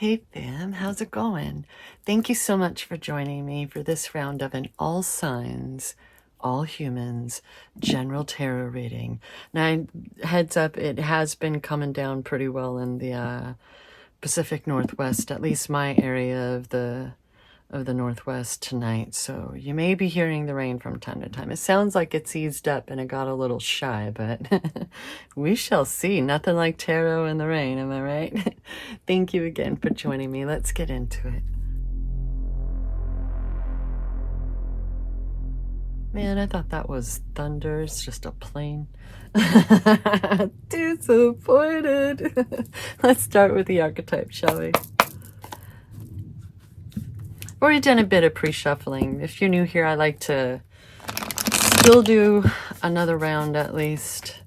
Hey fam, how's it going? Thank you so much for joining me for this round of an all signs, all humans general tarot reading. Now, heads up, it has been coming down pretty well in the Pacific Northwest, at least my area of the Northwest tonight, so you may be hearing the rain from time to time. It sounds like it's eased up and it got a little shy, but we shall see. Nothing like tarot in the rain, am I right? Thank you again for joining me. Let's get into it. Man, I thought that was thunder. It's just a plane. Disappointed. Let's start with the archetype, shall we? Already done a bit of pre-shuffling. If you're new here, I like to still do another round at least.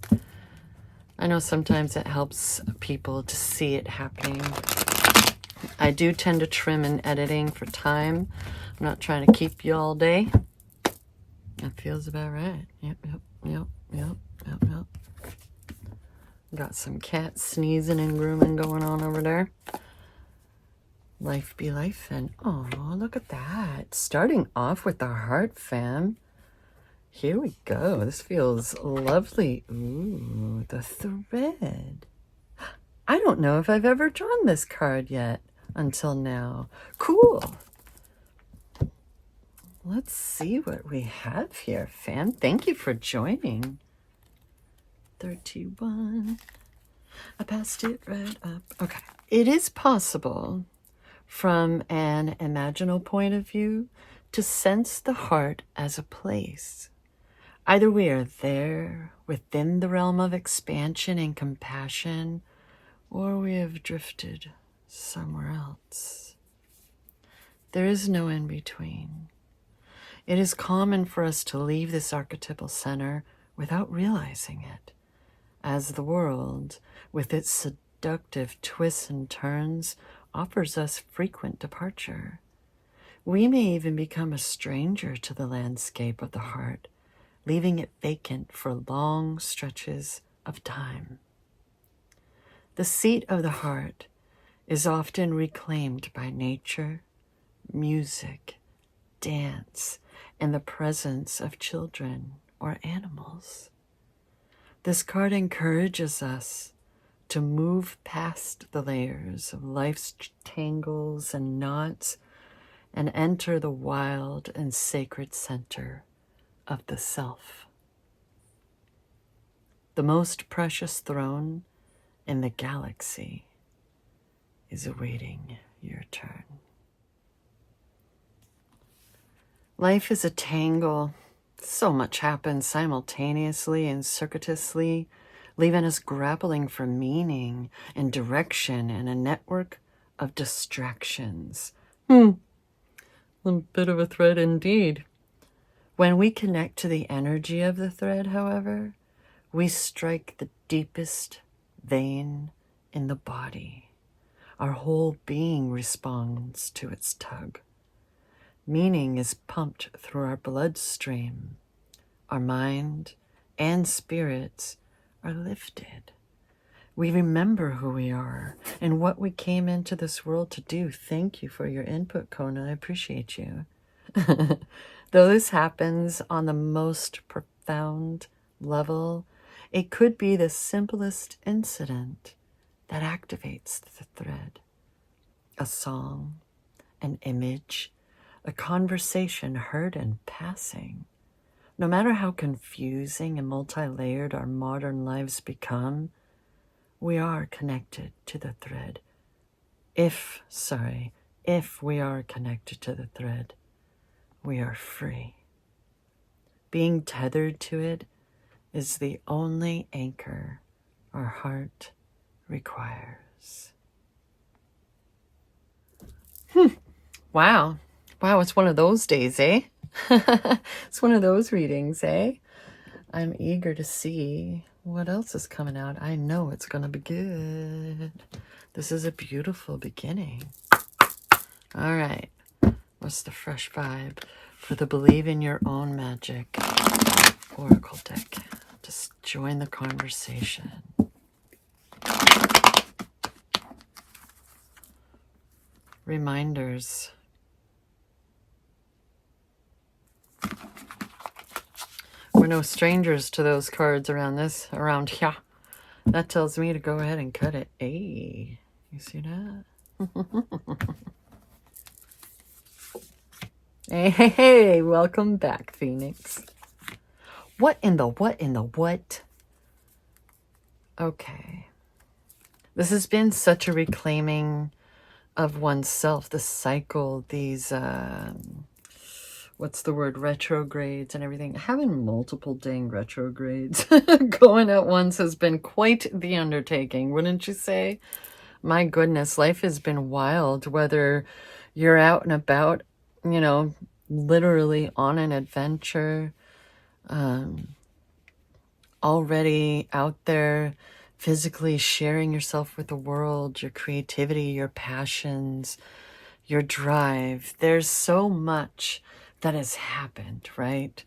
I know sometimes it helps people to see it happening. I do tend to trim in editing for time. I'm not trying to keep you all day. That feels about right. Yep. Got some cat sneezing and grooming going on over there. Life be life, and oh, look at that. Starting off with the heart, fam. Here we go. This feels lovely. Ooh, the thread. I don't know if I've ever drawn this card yet until now. Cool. Let's see what we have here, fam. Thank you for joining. 31. I passed it right up. Okay. It is possible, from an imaginal point of view, to sense the heart as a place. Either we are there within the realm of expansion and compassion, or we have drifted somewhere else. There is no in between. It is common for us to leave this archetypal center without realizing it, as the world, with its seductive twists and turns, offers us frequent departure. We may even become a stranger to the landscape of the heart, leaving it vacant for long stretches of time. The seat of the heart is often reclaimed by nature, music, dance, and the presence of children or animals. This card encourages us to move past the layers of life's tangles and knots and enter the wild and sacred center of the self. The most precious throne in the galaxy is awaiting your turn. Life is a tangle. So much happens simultaneously and circuitously, leaving us grappling for meaning and direction and a network of distractions. A bit of a thread indeed. When we connect to the energy of the thread, however, we strike the deepest vein in the body. Our whole being responds to its tug. Meaning is pumped through our bloodstream. Our mind and spirits are lifted. We remember who we are and what we came into this world to do. Thank you for your input, Kona. I appreciate you. Though this happens on the most profound level, it could be the simplest incident that activates the thread. A song, an image, a conversation heard in passing. No matter how confusing and multi-layered our modern lives become, we are connected to the thread. If we are connected to the thread, we are free. Being tethered to it is the only anchor our heart requires. Wow, it's one of those days, eh? It's one of those readings, eh? I'm eager to see what else is coming out. I know it's going to be good. This is a beautiful beginning. All right. What's the fresh vibe for the Believe in Your Own Magic Oracle deck? Just join the conversation. reminders. We're no strangers to those cards around here. That tells me to go ahead and cut it. Hey, you see that? Hey, welcome back, Phoenix. What in the what? Okay. This has been such a reclaiming of oneself, the cycle, these, what's the word, retrogrades and everything. Having multiple dang retrogrades going at once has been quite the undertaking, wouldn't you say? My goodness, life has been wild, whether you're out and about, you know, literally on an adventure, already out there physically sharing yourself with the world, your creativity, your passions, your drive. There's so much that has happened, right?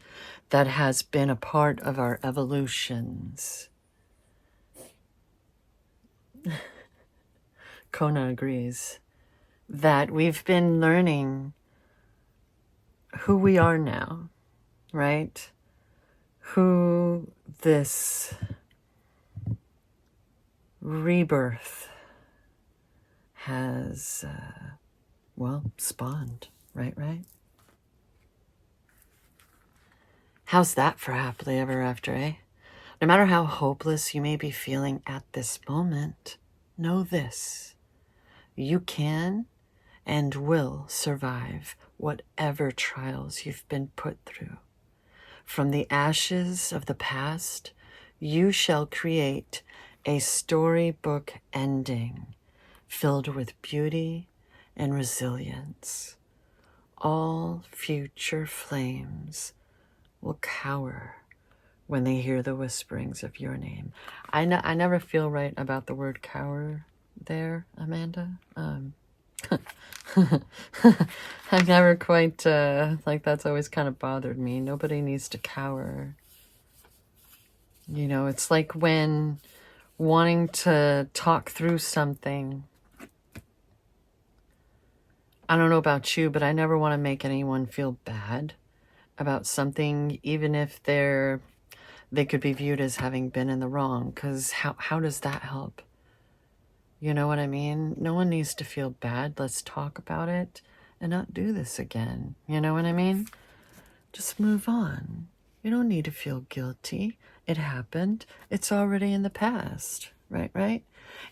That has been a part of our evolutions. Kona agrees that we've been learning who we are now, right? Who this rebirth has, spawned, right? How's that for happily ever after, eh? No matter how hopeless you may be feeling at this moment, know this. You can and will survive whatever trials you've been put through. From the ashes of the past, you shall create a storybook ending filled with beauty and resilience. All future flames will cower when they hear the whisperings of your name. I never feel right about the word cower there, Amanda. I've never quite, that's always kind of bothered me. Nobody needs to cower. You know, it's like when wanting to talk through something. I don't know about you, but I never want to make anyone feel bad about something, even if they could be viewed as having been in the wrong, because how does that help? You know what I mean? No one needs to feel bad. Let's talk about it and not do this again. You know what I mean? Just move on. You don't need to feel guilty. It happened. It's already in the past, right?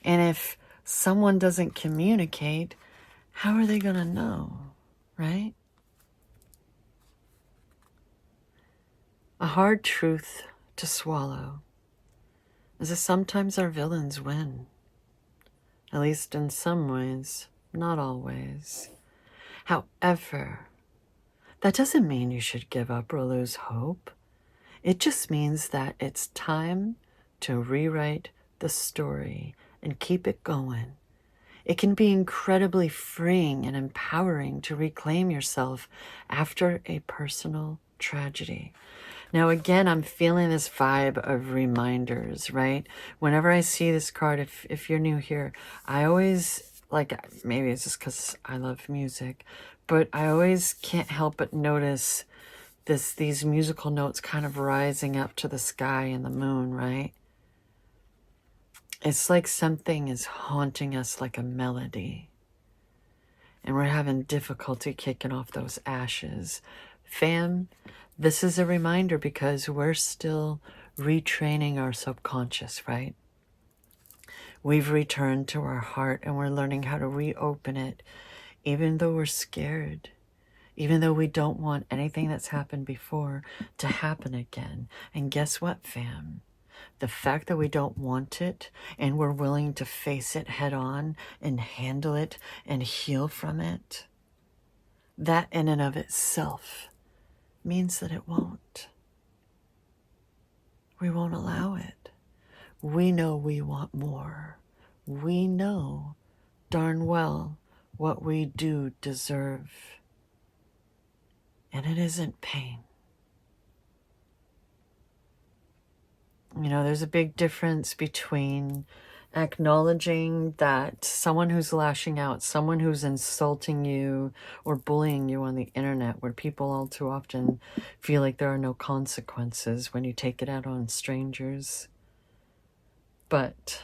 And if someone doesn't communicate, how are they going to know, right? A hard truth to swallow is that sometimes our villains win. At least in some ways, not always. However, that doesn't mean you should give up or lose hope. It just means that it's time to rewrite the story and keep it going. It can be incredibly freeing and empowering to reclaim yourself after a personal tragedy. Now, again, I'm feeling this vibe of reminders, right? Whenever I see this card, if you're new here, I always, maybe it's just because I love music, but I always can't help but notice these musical notes kind of rising up to the sky and the moon, right? It's like something is haunting us like a melody. And we're having difficulty kicking off those ashes. Fam, this is a reminder because we're still retraining our subconscious, right? We've returned to our heart and we're learning how to reopen it, even though we're scared, even though we don't want anything that's happened before to happen again. And guess what, fam? The fact that we don't want it and we're willing to face it head on and handle it and heal from it, that in and of itself means that it won't. We won't allow it. We know we want more. We know darn well what we do deserve. And it isn't pain. You know, there's a big difference between Acknowledging that someone who's lashing out, someone who's insulting you or bullying you on the internet, where people all too often feel like there are no consequences when you take it out on strangers. But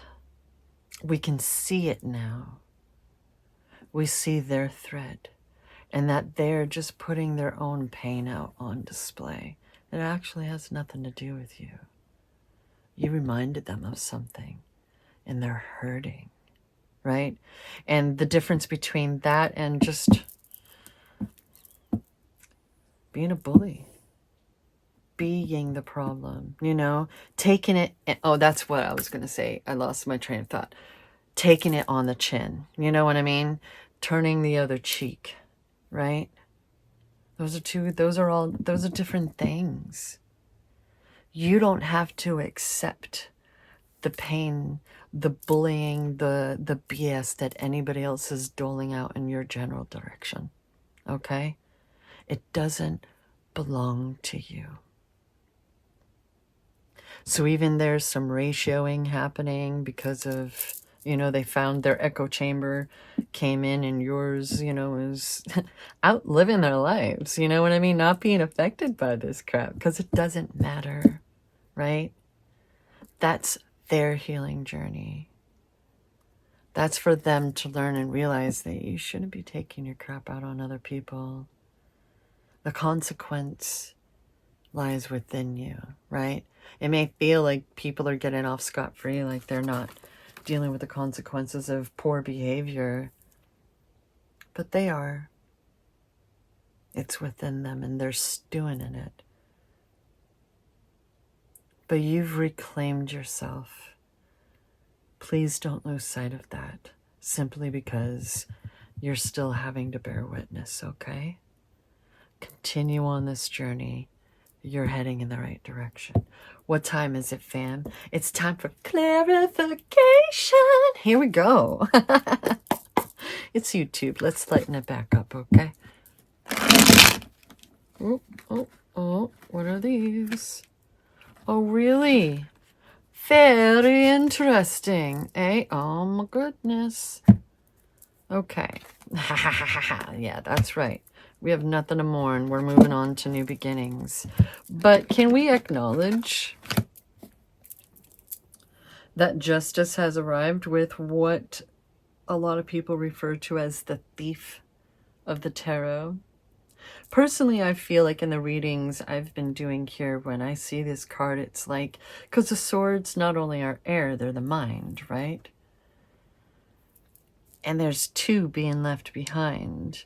we can see it now. We see their thread, and that they're just putting their own pain out on display. It actually has nothing to do with you. You reminded them of something, and they're hurting, right? And the difference between that and just being a bully, being the problem, you know, taking it. Oh, that's what I was going to say. I lost my train of thought. Taking it on the chin. You know what I mean? Turning the other cheek, right? Those are different things. You don't have to accept the pain, the bullying, the BS that anybody else is doling out in your general direction. Okay? It doesn't belong to you. So even there's some ratioing happening because of, you know, they found their echo chamber came in and yours, you know, is out living their lives. You know what I mean? Not being affected by this crap because it doesn't matter, right? That's their healing journey. That's for them to learn and realize that you shouldn't be taking your crap out on other people. The consequence lies within you, right? It may feel like people are getting off scot-free, like they're not dealing with the consequences of poor behavior, but they are. It's within them and they're stewing in it. But you've reclaimed yourself. Please don't lose sight of that, simply because you're still having to bear witness, okay? Continue on this journey. You're heading in the right direction. What time is it, fam? It's time for clarification. Here we go. It's YouTube. Let's lighten it back up, okay? Oh, what are these? Oh, really? Very interesting, eh? Oh my goodness. Okay. Yeah, that's right. We have nothing to mourn. We're moving on to new beginnings. But can we acknowledge that justice has arrived with what a lot of people refer to as the thief of the tarot? Personally, I feel like in the readings I've been doing here, when I see this card, it's like, because the swords not only are air, they're the mind, right? And there's two being left behind.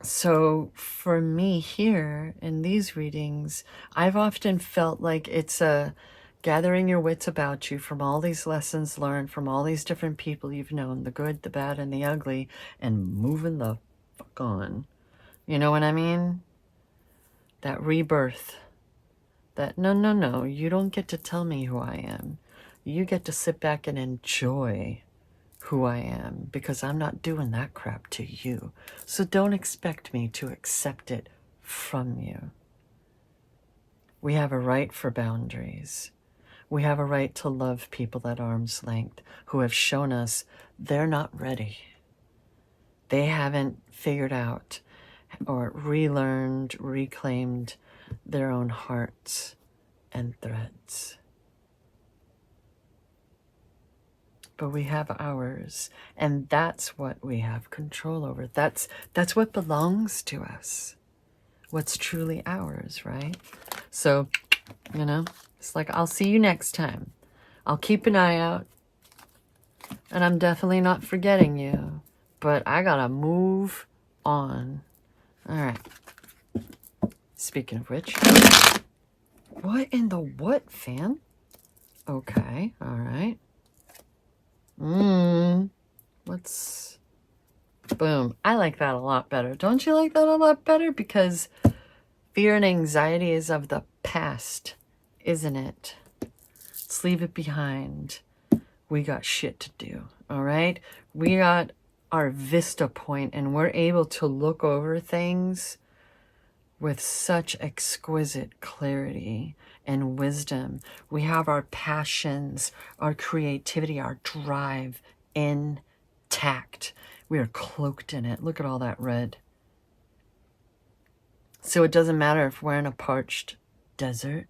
So for me here in these readings, I've often felt like it's a gathering your wits about you from all these lessons learned from all these different people you've known, the good, the bad, and the ugly, and moving the fuck on. You know what I mean? That rebirth. That no, you don't get to tell me who I am. You get to sit back and enjoy who I am, because I'm not doing that crap to you. So don't expect me to accept it from you. We have a right for boundaries. We have a right to love people at arm's length who have shown us they're not ready. They haven't figured out or relearned, reclaimed their own hearts and threads. But we have ours, and that's what we have control over. That's what belongs to us. What's truly ours, right? So, you know, it's like, I'll see you next time. I'll keep an eye out, and I'm definitely not forgetting you, but I gotta move on. All right. Speaking of which, what in the what, fam? Okay, all right. Let's, boom. I like that a lot better. Don't you like that a lot better? Because fear and anxiety is of the past, isn't it? Let's leave it behind. We got shit to do, all right? We got our vista point, and we're able to look over things with such exquisite clarity and wisdom. We have our passions, our creativity, our drive intact. We are cloaked in it. Look at all that red. So it doesn't matter if we're in a parched desert.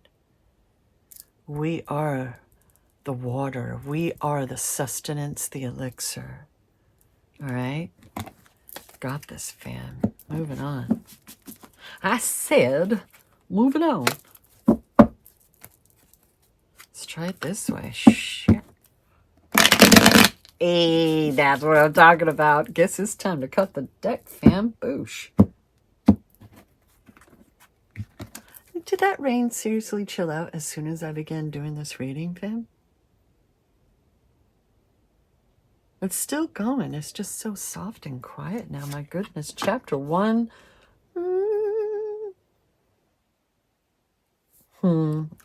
We are the water. We are the sustenance, the elixir. All right? Got this, fam. Moving on. I said, moving on. Let's try it this way. Shit. Hey, that's what I'm talking about. Guess it's time to cut the deck, fam. Boosh. Did that rain seriously chill out as soon as I began doing this reading, fam? It's still going. It's just so soft and quiet now. My goodness. Chapter 1.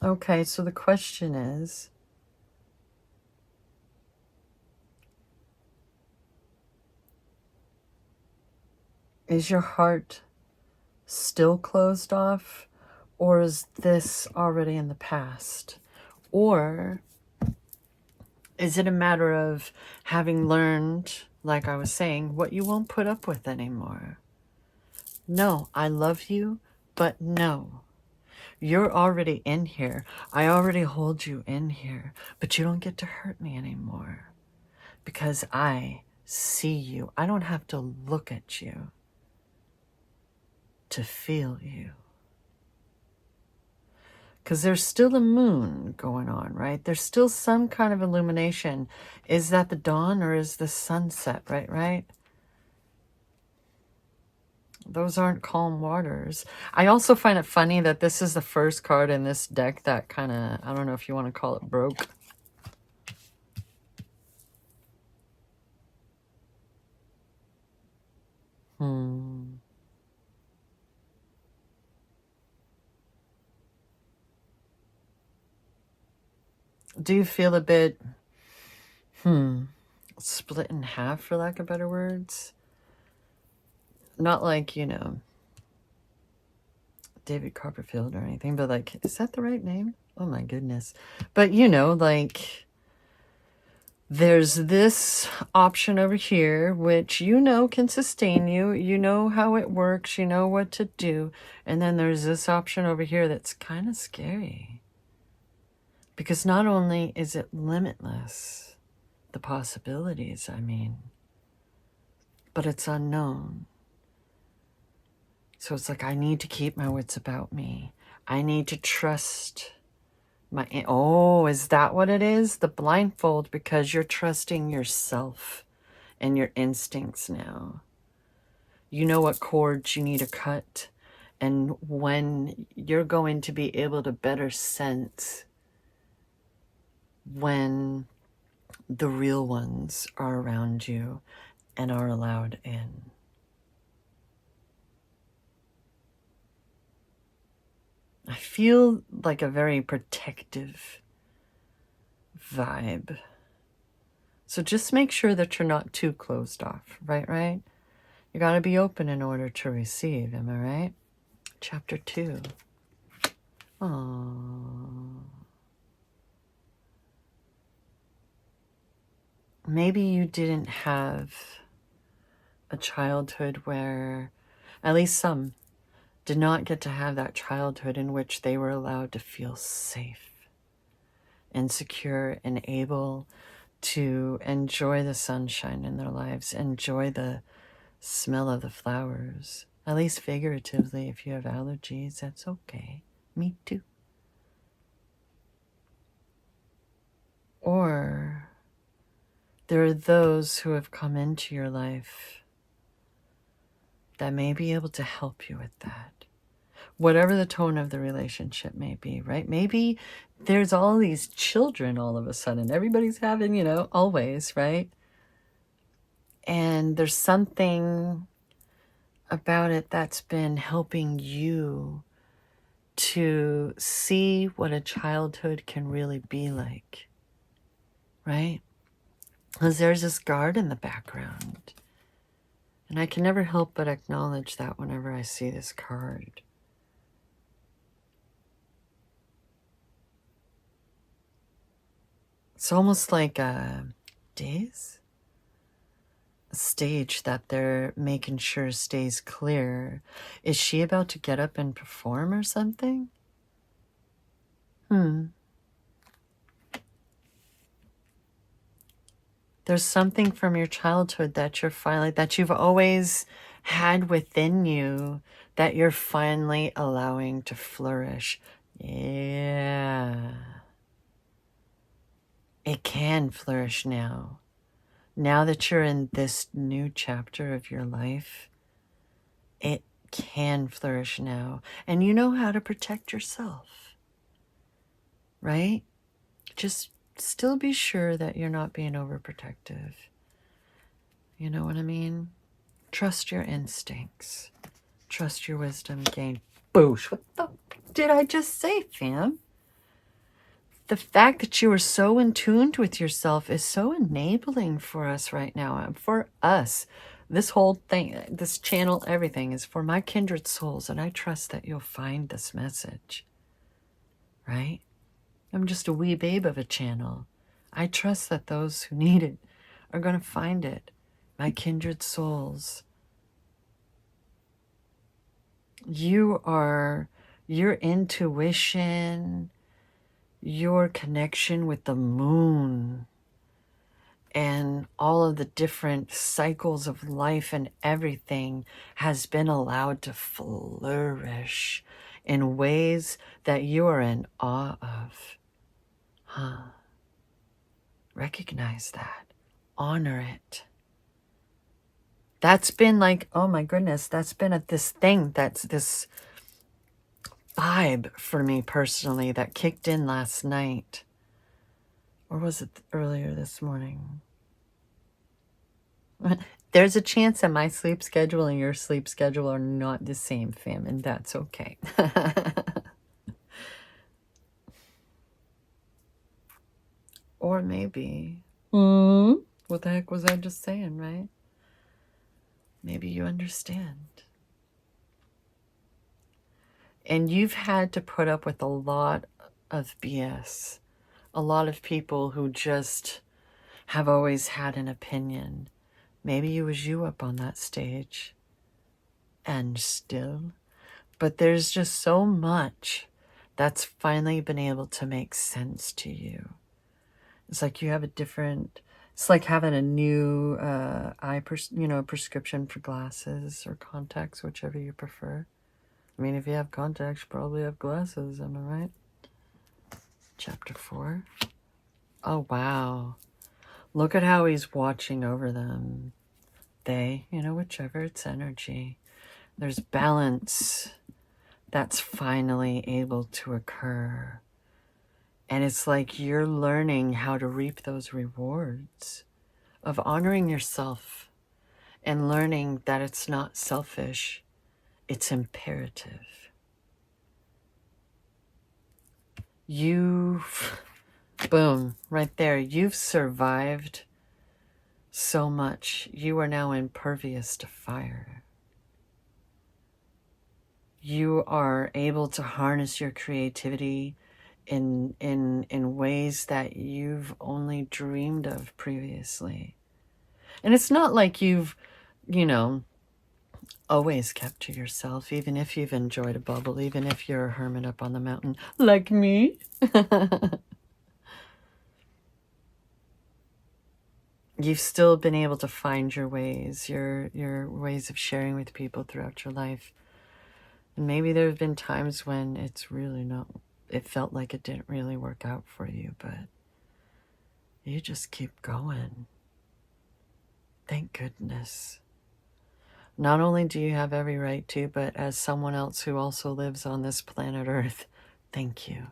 Okay, so the question is your heart still closed off, or is this already in the past? Or is it a matter of having learned, like I was saying, what you won't put up with anymore? No, I love you, but no. You're already in here. I already hold you in here, but you don't get to hurt me anymore because I see you. I don't have to look at you to feel you. Because there's still a moon going on, right? There's still some kind of illumination. Is that the dawn or is the sunset, right? Those aren't calm waters. I also find it funny that this is the first card in this deck that kind of, I don't know if you want to call it broke. Do you feel a bit, split in half, for lack of better words? Not like, David Copperfield or anything, but like, is that the right name? Oh my goodness. But like, there's this option over here, which can sustain you. You know how it works. You know what to do. And then there's this option over here that's kind of scary. Because not only is it limitless, the possibilities, but it's unknown. So it's like, I need to keep my wits about me. I need to trust is that what it is? The blindfold, because you're trusting yourself and your instincts now. You know what cords you need to cut and when you're going to be able to better sense when the real ones are around you and are allowed in. I feel like a very protective vibe. So just make sure that you're not too closed off, right? You got to be open in order to receive, am I right? Chapter 2. Aww. Maybe you didn't have a childhood where, at least some, did not get to have that childhood in which they were allowed to feel safe and secure and able to enjoy the sunshine in their lives, enjoy the smell of the flowers, at least figuratively. If you have allergies, that's okay. Me too. Or there are those who have come into your life that may be able to help you with that. Whatever the tone of the relationship may be, right? Maybe there's all these children all of a sudden. Everybody's having, always, right? And there's something about it that's been helping you to see what a childhood can really be like, right? Because there's this guard in the background. And I can never help but acknowledge that whenever I see this card. It's almost like a stage that they're making sure stays clear. Is she about to get up and perform or something? There's something from your childhood that you've always had within you that you're finally allowing to flourish. Yeah. It can flourish now. Now that you're in this new chapter of your life, it can flourish now. And you know how to protect yourself, right? Just still be sure that you're not being overprotective. You know what I mean? Trust your instincts. Trust your wisdom gained. Boosh. What the did I just say, fam? The fact that you are so in tune with yourself is so enabling for us right now. For us. This whole thing, this channel, everything is for my kindred souls. And I trust that you'll find this message. Right? I'm just a wee babe of a channel. I trust that those who need it are going to find it. My kindred souls. Your intuition, your connection with the moon, and all of the different cycles of life and everything has been allowed to flourish in ways that you are in awe of. Recognize that. Honor it. That's been like, oh my goodness, that's been this thing, that's this vibe for me personally that kicked in last night. Or was it earlier this morning? There's a chance that my sleep schedule and your sleep schedule are not the same, fam, and that's okay. Or maybe, what the heck was I just saying, right? Maybe you understand. And you've had to put up with a lot of BS. A lot of people who just have always had an opinion. Maybe it was you up on that stage. And still. But there's just so much that's finally been able to make sense to you. It's like you have it's like having a new prescription for glasses or contacts, whichever you prefer. I mean, if you have contacts, you probably have glasses, am I right? Chapter 4. Oh, wow. Look at how he's watching over them. Whichever, it's energy. There's balance that's finally able to occur. And it's like you're learning how to reap those rewards of honoring yourself and learning that it's not selfish, it's imperative. Boom, right there. You've survived so much. You are now impervious to fire. You are able to harness your creativity in ways that you've only dreamed of previously. And it's not like you've, always kept to yourself, even if you've enjoyed a bubble, even if you're a hermit up on the mountain, like me. You've still been able to find your ways, your ways of sharing with people throughout your life. And maybe there have been times when it felt like it didn't really work out for you, but you just keep going. Thank goodness. Not only do you have every right to, but as someone else who also lives on this planet Earth, thank you.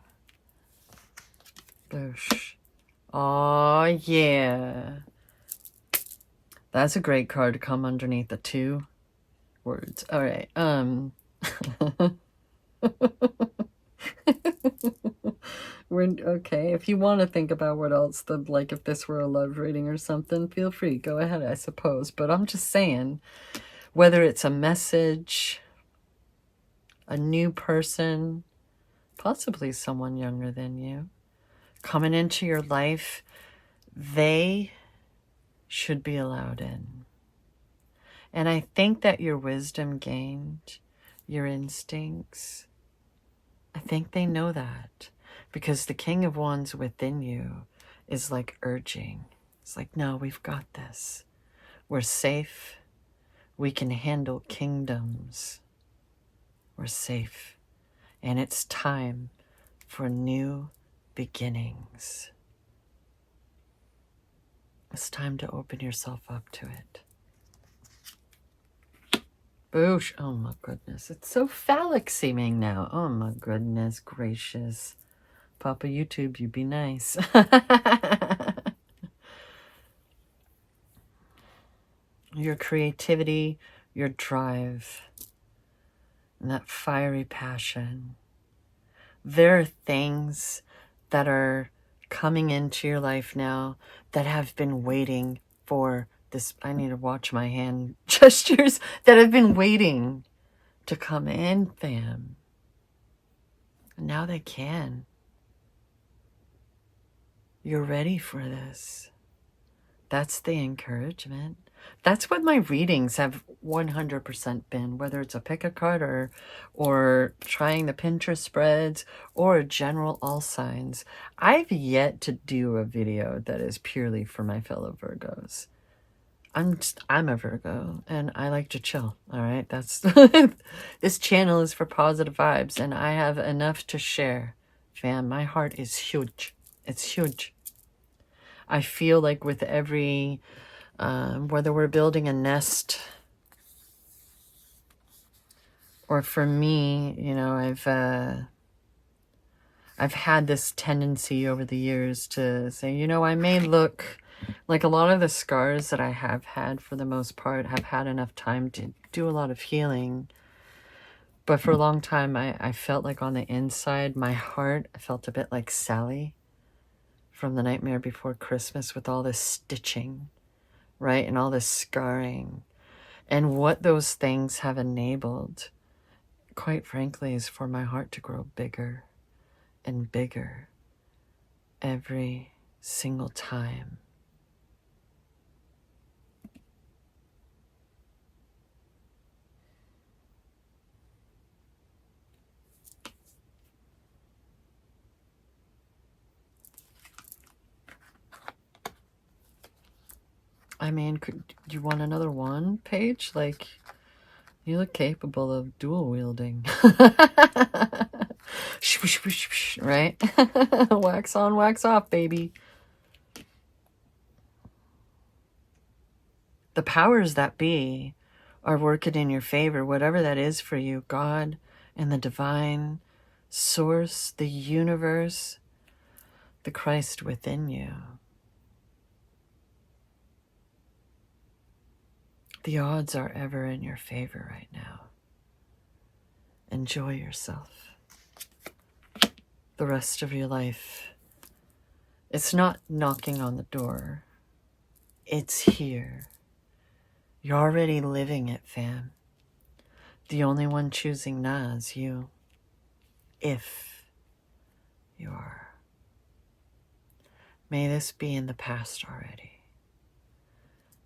Boosh. Oh yeah. That's a great card to come underneath the 2 words. All right. Okay. If you want to think about what else, like if this were a love reading or something, feel free. Go ahead, I suppose. But I'm just saying, whether it's a message, a new person, possibly someone younger than you, coming into your life, they should be allowed in. And I think that your wisdom gained, your instincts, I think they know that, because the King of Wands within you is like urging. It's like, no, we've got this. We're safe. We can handle kingdoms. We're safe. And it's time for new beginnings. It's time to open yourself up to it. Boosh. Oh my goodness. It's so phallic seeming now. Oh my goodness gracious. Papa YouTube, you be nice. Your creativity, your drive, and that fiery passion. There are things that are coming into your life now that have been waiting for this. I need to watch my hand gestures that have been waiting to come in, fam. And now they can. You're ready for this. That's the encouragement. That's what my readings have 100% been, whether it's a pick a card or trying the Pinterest spreads or general all signs. I've yet to do a video that is purely for my fellow Virgos. I'm a Virgo and I like to chill. All right. That's this channel is for positive vibes and I have enough to share. Fam, my heart is huge. It's huge. I feel like with every whether we're building a nest or for me, you know, I've had this tendency over the years to say, you know, I may look like a lot of the scars that I have had for the most part have had enough time to do a lot of healing. But for a long time, I felt like on the inside, my heart, I felt a bit like Sally from The Nightmare Before Christmas with all this stitching. Right? And all this scarring. And what those things have enabled, quite frankly, is for my heart to grow bigger and bigger every single time. I mean, do you want another one page? Like, you look capable of dual wielding. Right? Wax on, wax off, baby. The powers that be are working in your favor, whatever that is for you. God and the divine source, the universe, the Christ within you. The odds are ever in your favor right now. Enjoy yourself. The rest of your life. It's not knocking on the door. It's here. You're already living it, fam. The only one choosing now is you. If you are. May this be in the past already.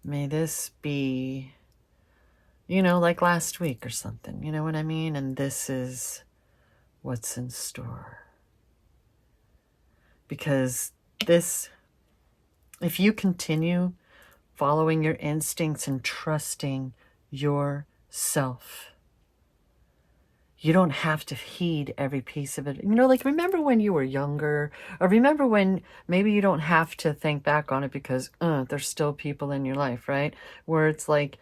May this be, you know, like last week or something. You know what I mean? And this is what's in store. Because this, if you continue following your instincts and trusting yourself, you don't have to heed every piece of it. You know, like remember when you were younger, or remember when maybe you don't have to think back on it because there's still people in your life, right? Where it's like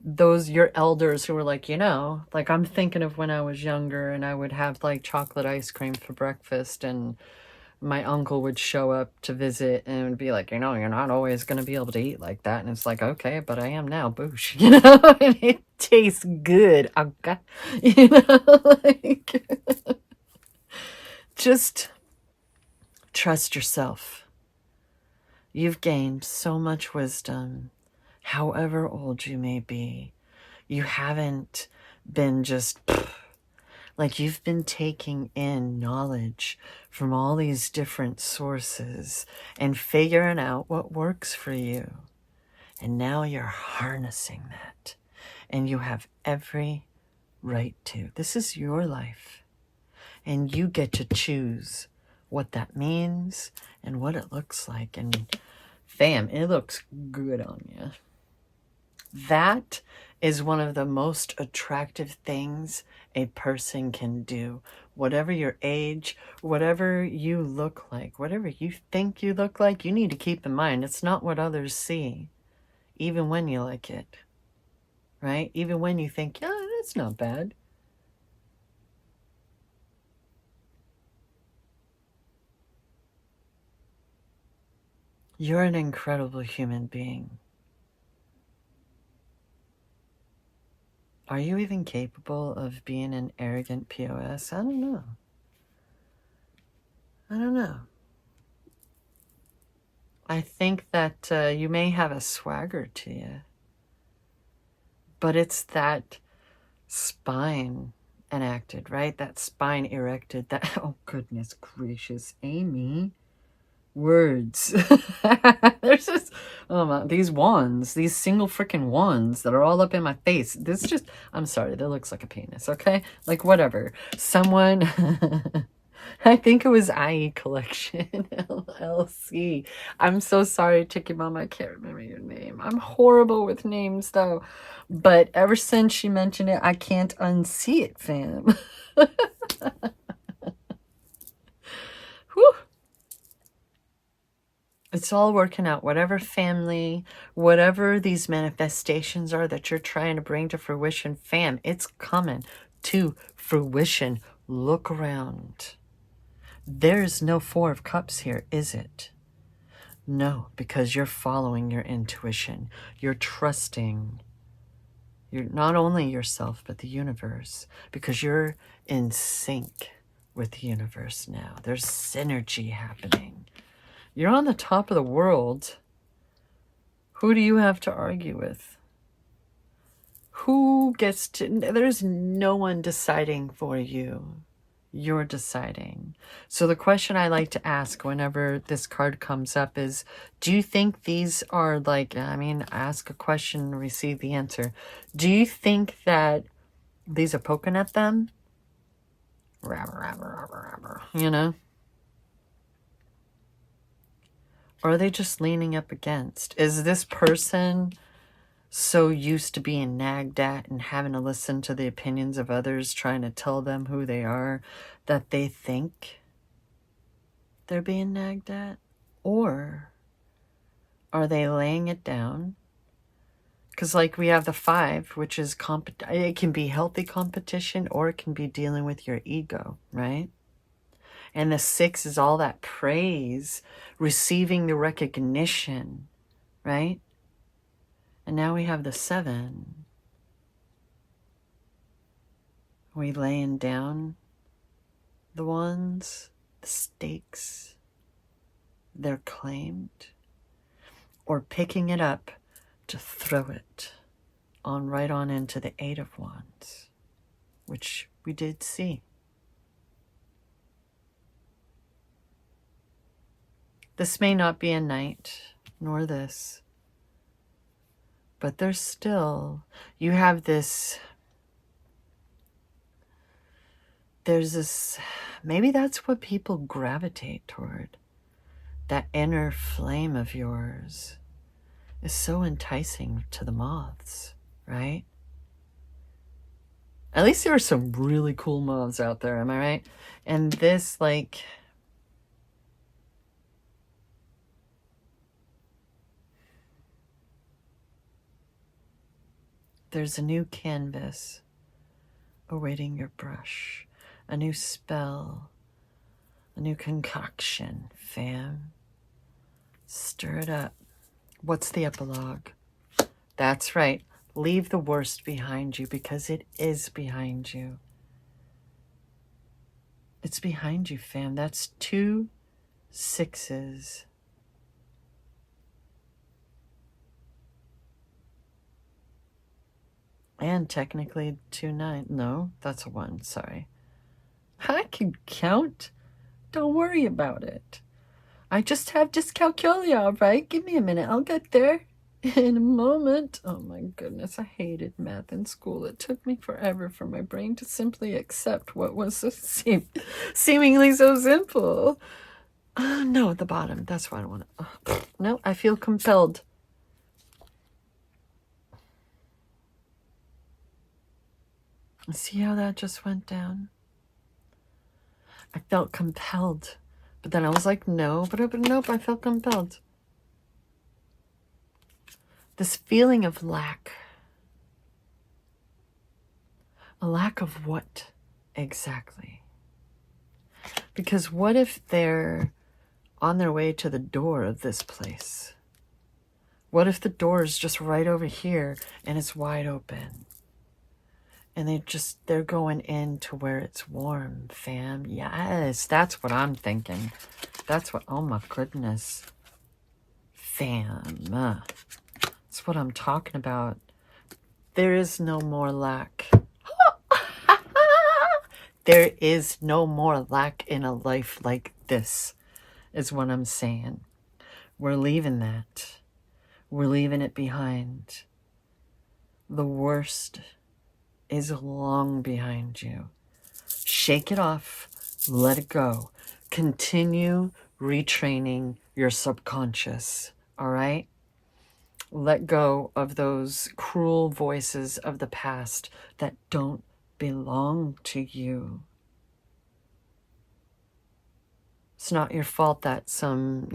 those, your elders who were like, you know, like I'm thinking of when I was younger and I would have like chocolate ice cream for breakfast and my uncle would show up to visit and would be like, you know, you're not always going to be able to eat like that. And it's like, okay, but I am now, boosh, you know, and it tastes good. Okay. You know, like, just trust yourself. You've gained so much wisdom, however old you may be. You haven't been just Like you've been taking in knowledge from all these different sources and figuring out what works for you. And now you're harnessing that. And you have every right to. This is your life. And you get to choose what that means and what it looks like. And fam, it looks good on you. That is one of the most attractive things a person can do. Whatever your age, whatever you look like, whatever you think you look like, you need to keep in mind it's not what others see, even when you like it, right? Even when you think, yeah, that's not bad. You're an incredible human being. Are you even capable of being an arrogant POS? I don't know. I don't know. I think that you may have a swagger to you, but it's that spine enacted, right? That spine erected, that, oh goodness gracious, Amy. Words. There's just, oh my, these wands, these single freaking wands that are all up in my face. This just, I'm sorry, that looks like a penis, okay? Like, whatever. Someone, I think it was IE Collection, LLC. I'm so sorry, Chicky Mom, I can't remember your name. I'm horrible with names, though. But ever since she mentioned it, I can't unsee it, fam. Whew. It's all working out. Whatever family, whatever these manifestations are that you're trying to bring to fruition, fam, it's coming to fruition. Look around. There's no Four of Cups here, is it? No, because you're following your intuition. You're trusting. You're not only yourself, but the universe, because you're in sync with the universe now. There's synergy happening. You're on the top of the world. Who do you have to argue with? Who gets to... There's no one deciding for you. You're deciding. So the question I like to ask whenever this card comes up is, do you think these are like... I mean, ask a question, receive the answer. Do you think that these are poking at them? You know? Or are they just leaning up against? Is this person so used to being nagged at and having to listen to the opinions of others trying to tell them who they are that they think they're being nagged at? Or are they laying it down? Because like we have the 5, which is it can be healthy competition or it can be dealing with your ego, right? And the 6 is all that praise, receiving the recognition, right? And now we have the 7. We laying down the ones, the stakes, they're claimed, or picking it up to throw it on right on into the 8 of Wands, which we did see. This may not be a knight, nor this, but there's still, you have this, there's this, maybe that's what people gravitate toward. That inner flame of yours is so enticing to the moths, right? At least there are some really cool moths out there, am I right? And this, like, there's a new canvas awaiting your brush, a new spell, a new concoction, fam. Stir it up. What's the epilogue? That's right. Leave the worst behind you, because it is behind you. It's behind you, fam. That's 2 6s. And technically 2 9. No, that's a 1. Sorry. I can count. Don't worry about it. I just have dyscalculia, all right? Give me a minute. I'll get there in a moment. Oh my goodness, I hated math in school. It took me forever for my brain to simply accept what was so seemingly so simple. No, at the bottom. That's why I don't want to. No, I feel compelled. See how that just went down? I felt compelled. But then I was like, no, but nope, I felt compelled. This feeling of lack. A lack of what exactly? Because what if they're on their way to the door of this place? What if the door is just right over here and it's wide open? And they're going in to where it's warm, fam. Yes, that's what I'm thinking. That's what, oh my goodness. Fam. That's what I'm talking about. There is no more lack. There is no more lack in a life like this, is what I'm saying. We're leaving that. We're leaving it behind. The worst is long behind you. Shake it off. Let it go. Continue retraining your subconscious. All right? Let go of those cruel voices of the past that don't belong to you. It's not your fault that some,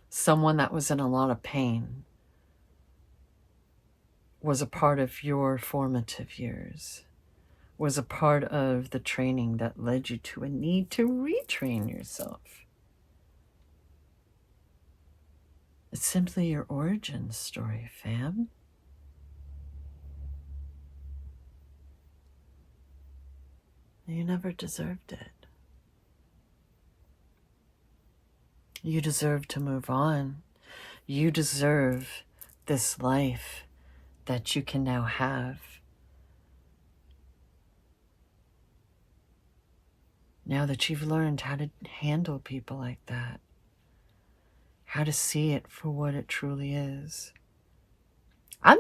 someone that was in a lot of pain was a part of your formative years, was a part of the training that led you to a need to retrain yourself. It's simply your origin story, fam. You never deserved it. You deserve to move on. You deserve this life that you can now have. Now that you've learned how to handle people like that, how to see it for what it truly is. I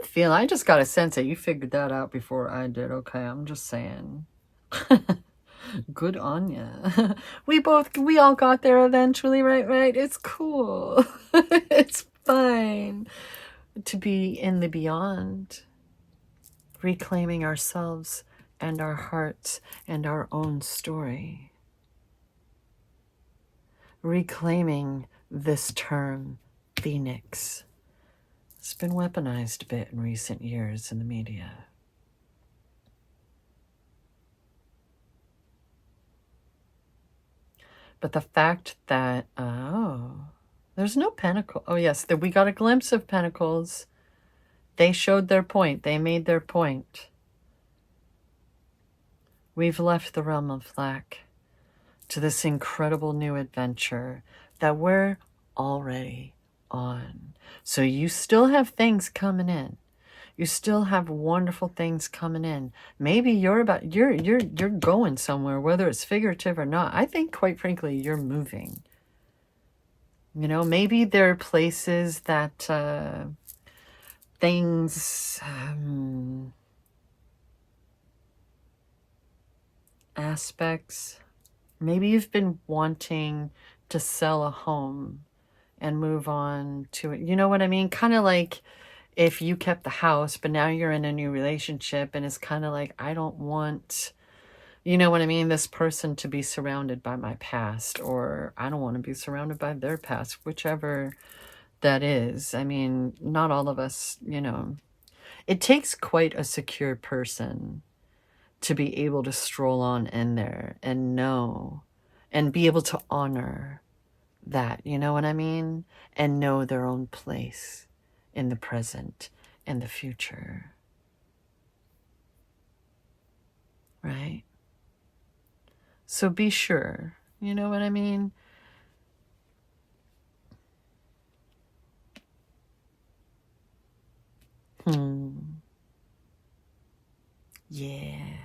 just got a sense that you figured that out before I did, okay? I'm just saying. Good on ya. We all got there eventually, right? It's cool. It's fine to be in the beyond, reclaiming ourselves and our hearts and our own story. Reclaiming this term, Phoenix. It's been weaponized a bit in recent years in the media. But the fact that, there's no pentacle. Oh, yes, we got a glimpse of pentacles. They showed their point. They made their point. We've left the realm of lack to this incredible new adventure that we're already on. So you still have things coming in. You still have wonderful things coming in. Maybe you're going somewhere, whether it's figurative or not. I think, quite frankly, you're moving. Maybe there are places that things, aspects. Maybe you've been wanting to sell a home and move on to it. You know what I mean? Kind of like if you kept the house, but now you're in a new relationship and it's kind of like, I don't want, you know what I mean, this person to be surrounded by my past, or I don't want to be surrounded by their past, whichever that is. I mean, not all of us, it takes quite a secure person to be able to stroll on in there and know and be able to honor that, you know what I mean? And know their own place in the present and the future. Right? So be sure, you know what I mean? Yeah.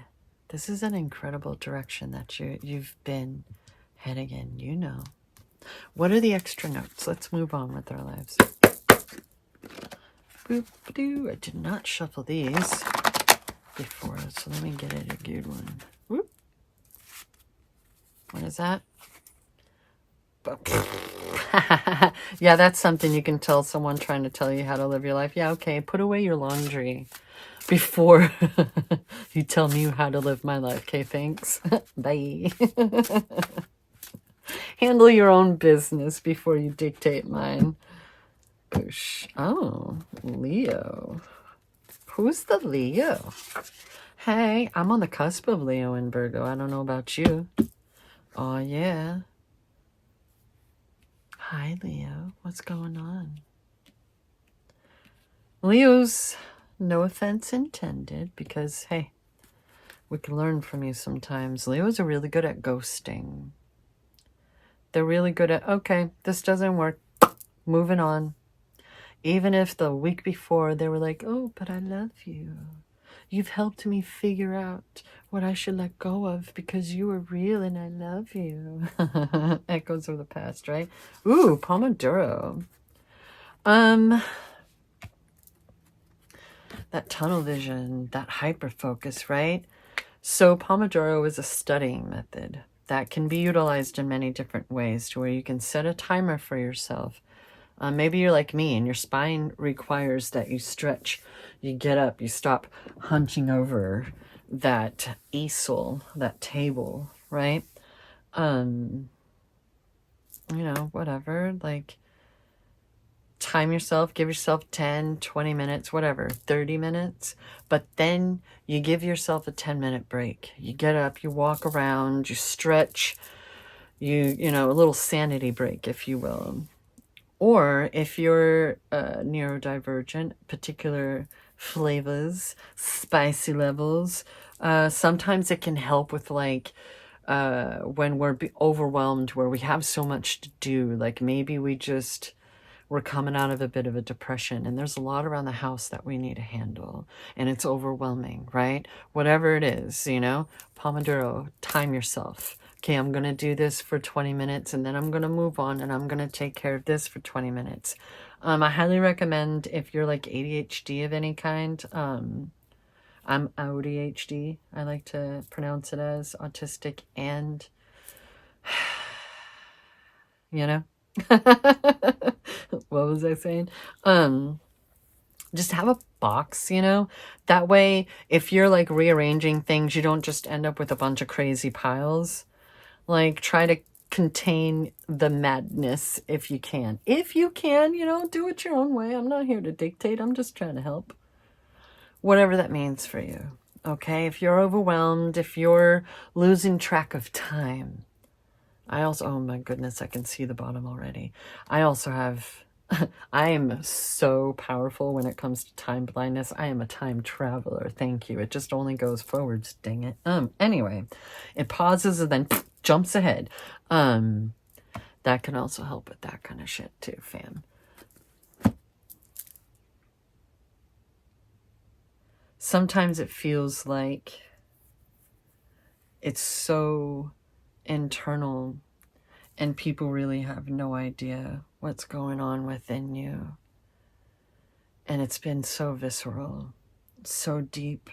This is an incredible direction that you've been heading in, you know. What are the extra notes? Let's move on with our lives. Boop-a-doo. I did not shuffle these before, so let me get it a good one. Whoop. What is that? Yeah, that's something you can tell someone trying to tell you how to live your life. Yeah, okay, put away your laundry before you tell me how to live my life. Okay, thanks. Bye. Handle your own business before you dictate mine. Boosh. Oh, Leo. Who's the Leo? Hey, I'm on the cusp of Leo and Virgo. I don't know about you. Oh, yeah. Hi, Leo. What's going on? Leos, no offense intended, because, hey, we can learn from you sometimes. Leos are really good at ghosting. They're really good at, okay, this doesn't work. Moving on. Even if the week before they were like, oh, but I love you. You've helped me figure out what I should let go of because you were real and I love you. Echoes of the past, right? Ooh, Pomodoro. That tunnel vision, that hyper focus, right? So Pomodoro is a studying method that can be utilized in many different ways to where you can set a timer for yourself. Maybe you're like me and your spine requires that you stretch. You get up, you stop hunching over that easel, that table, right? You know, whatever, like time yourself, give yourself 10, 20 minutes, whatever, 30 minutes. But then you give yourself a 10-minute break. You get up, you walk around, you stretch, you know, a little sanity break, if you will. Or if you're neurodivergent, particular flavors, spicy levels, sometimes it can help with like when we're overwhelmed, where we have so much to do. Like maybe we're coming out of a bit of a depression and there's a lot around the house that we need to handle and it's overwhelming, right? Whatever it is, you know, Pomodoro, time yourself. Okay, I'm going to do this for 20 minutes and then I'm going to move on and I'm going to take care of this for 20 minutes. I highly recommend if you're like ADHD of any kind. I'm ADHD. I like to pronounce it as autistic and, you know, what was I saying? Just have a box, you know, that way if you're like rearranging things, you don't just end up with a bunch of crazy piles. Like try to contain the madness if you can. If you can, you know, do it your own way. I'm not here to dictate. I'm just trying to help. Whatever that means for you. Okay, if you're overwhelmed, if you're losing track of time. I also, oh my goodness, I can see the bottom already. I also have, I am so powerful when it comes to time blindness. I am a time traveler. Thank you. It just only goes forwards, dang it. Anyway, it pauses and then jumps ahead. That can also help with that kind of shit too, fam. Sometimes it feels like it's so internal and people really have no idea what's going on within you. And it's been so visceral, so deep.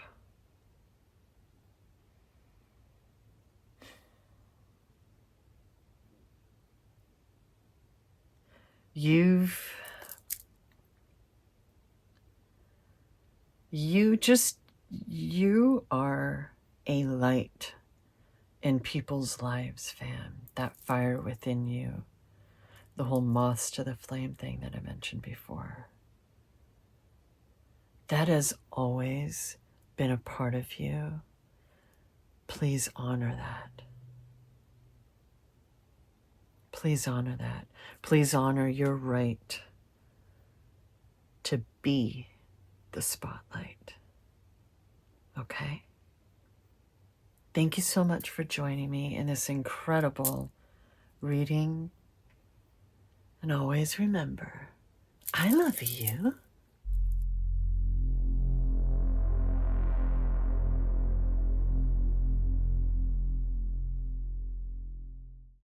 You are a light in people's lives, fam. That fire within you. The whole moths to the flame thing that I mentioned before. That has always been a part of you. Please honor that. Please honor that. Please honor your right to be the spotlight. Okay? Thank you so much for joining me in this incredible reading. And always remember, I love you.